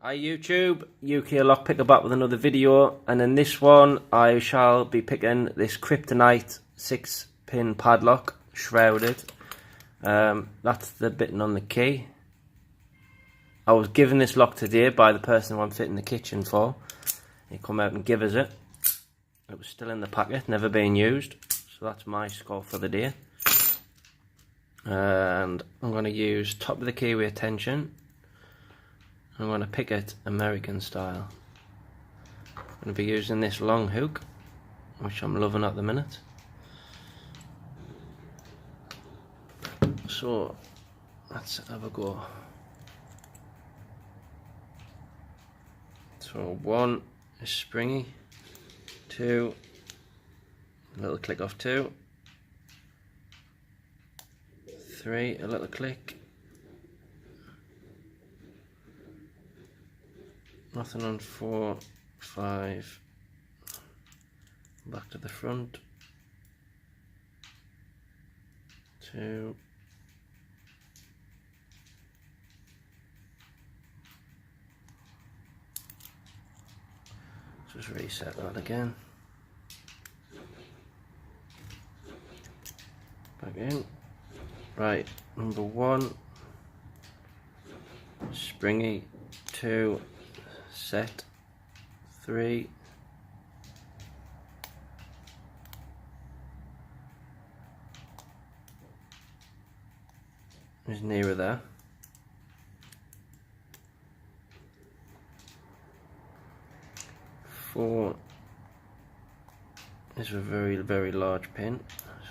Hi YouTube, UKLockPicka back with another video, and in this one I shall be picking this Kryptonite 6-pin padlock, shrouded. That's the button on the key. I was given this lock today by the person who I'm fitting the kitchen for. He come out and give us it. It was still in the packet, never been used, so that's my score for the day. And I'm going to use top of the keyway tension. I'm going to pick it American style. I'm going to be using this long hook, which I'm loving at the minute. So let's have a go. So 1 is springy, 2, a little click off 2, 3, a little click. Nothing on 4, 5, back to the front, 2, just reset that again, back in, right, number 1, springy, 2, set, 3, is nearer there, 4 is a very large pin,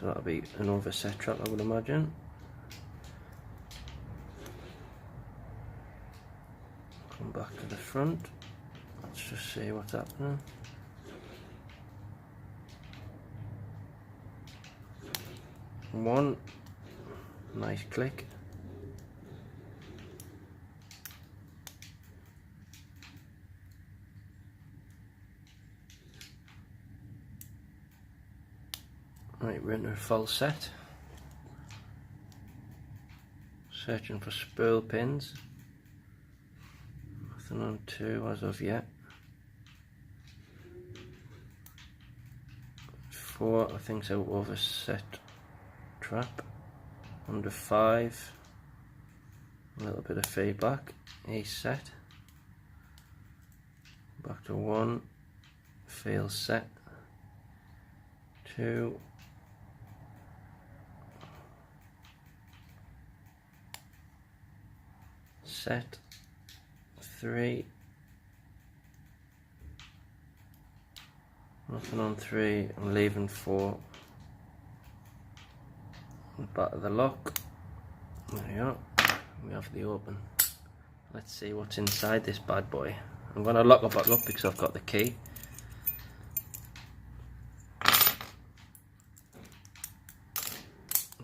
so that'll be an overset trap I would imagine. Come back to the front. Let's just see what's happening. One, nice click. Right, we're in a full set. Searching for spool pins. Nothing on 2 as of yet. 4, I think so, overset trap. Under 5, a little bit of feedback. A set. Back to 1, fail set. 2, set. 3, nothing on 3, I'm leaving 4, the back of the lock, there we are, we have the open. Let's see what's inside this bad boy. I'm going to lock it back up because I've got the key.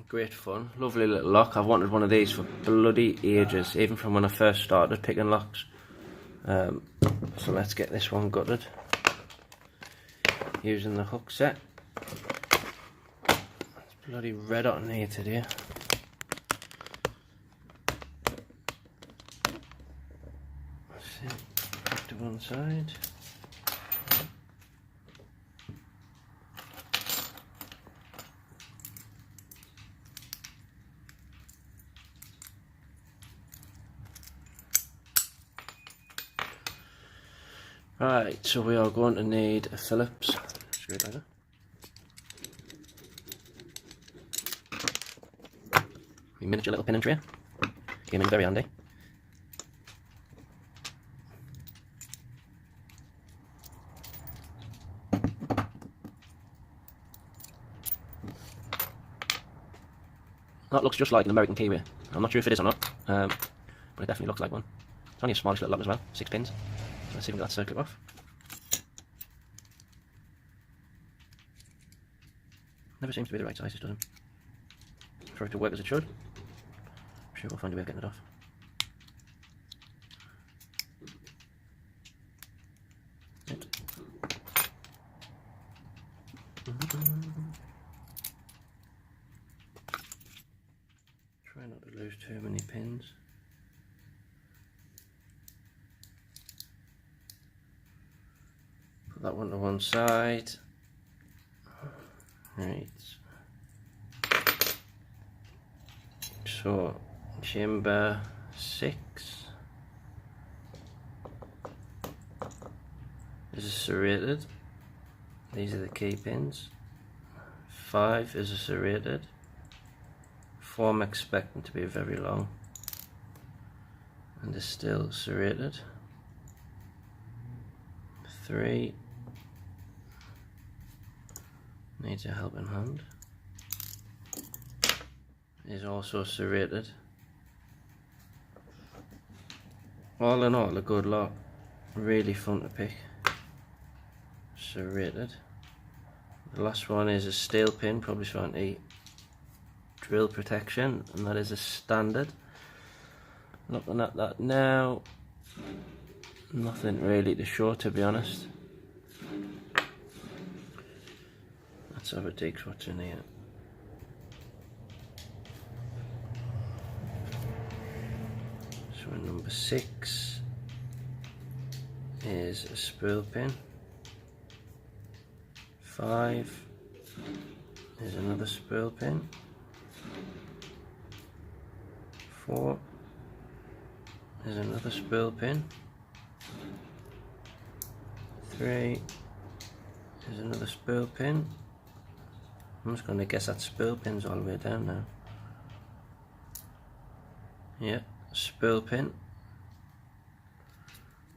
Great fun, lovely little lock. I've wanted one of these for bloody ages, even from when I first started picking locks. So let's get this one gutted using the hook set. It's bloody red hot in here today. Let's see, back to one side. Right, so we are going to need a Phillips screwdriver. A miniature little pin and tray. Came in very handy. That looks just like an American keyway. I'm not sure if it is or not, but it definitely looks like one. It's only a smallish little lock as well, 6 pins. Let's see if we can get that circuit off. Never seems to be the right size, this doesn't. For it to work as it should. I'm sure we'll find a way of getting it off. Try not to lose too many pins. that one to one side. Right. So chamber 6 is serrated. These are the key pins. 5 is serrated. 4 I'm expecting to be very long, and is still serrated. 3 needs a helping hand. Is also serrated. All in all, a good lot. Really fun to pick. Serrated. The last one is a steel pin, probably for drill protection, and that is a standard. Looking at that now, nothing really to show, to be honest. Let's have a dig what's in here. So number 6 is a spool pin. 5 is another spool pin. 4 is another spool pin. 3 is another spool pin. I'm just going to guess that spool pin's all the way down now. Yeah, spool pin.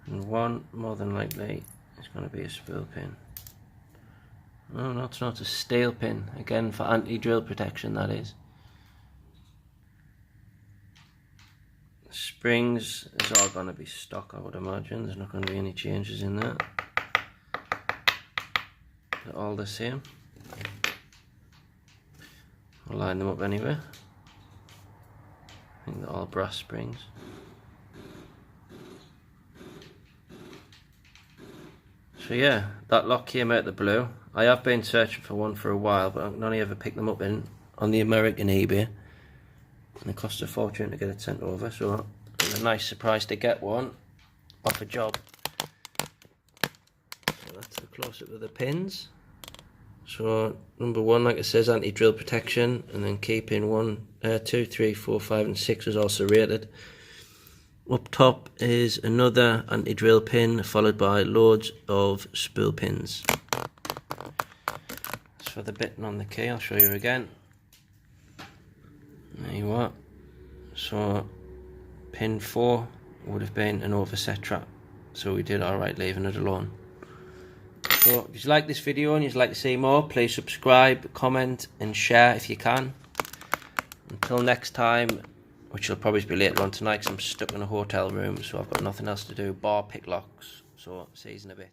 And 1, more than likely, is going to be a spool pin. Oh no, it's not, a steel pin. Again, for anti-drill protection, that is. Springs is all going to be stock, I would imagine. There's not going to be any changes in that. They're all the same. I'll line them up anyway. I think they're all brass springs. So yeah, that lock came out of the blue. I have been searching for one for a while, but I've only ever picked them up on the American eBay. And it cost a fortune to get it sent over, so it was a nice surprise to get one off a job. So that's the close-up of the pins. So number 1, like it says, anti-drill protection, and then key pin 1, 2, 3, 4, 5 and 6 is also rated. Up top is another anti-drill pin, followed by loads of spool pins. As for the bitting on the key, I'll show you again. There you are. So pin 4 would have been an overset trap, so we did alright leaving it alone. So if you like this video and you'd like to see more, please subscribe, comment and share if you can. Until next time, which will probably be later on tonight because I'm stuck in a hotel room, so I've got nothing else to do bar pick locks. So see you in a bit.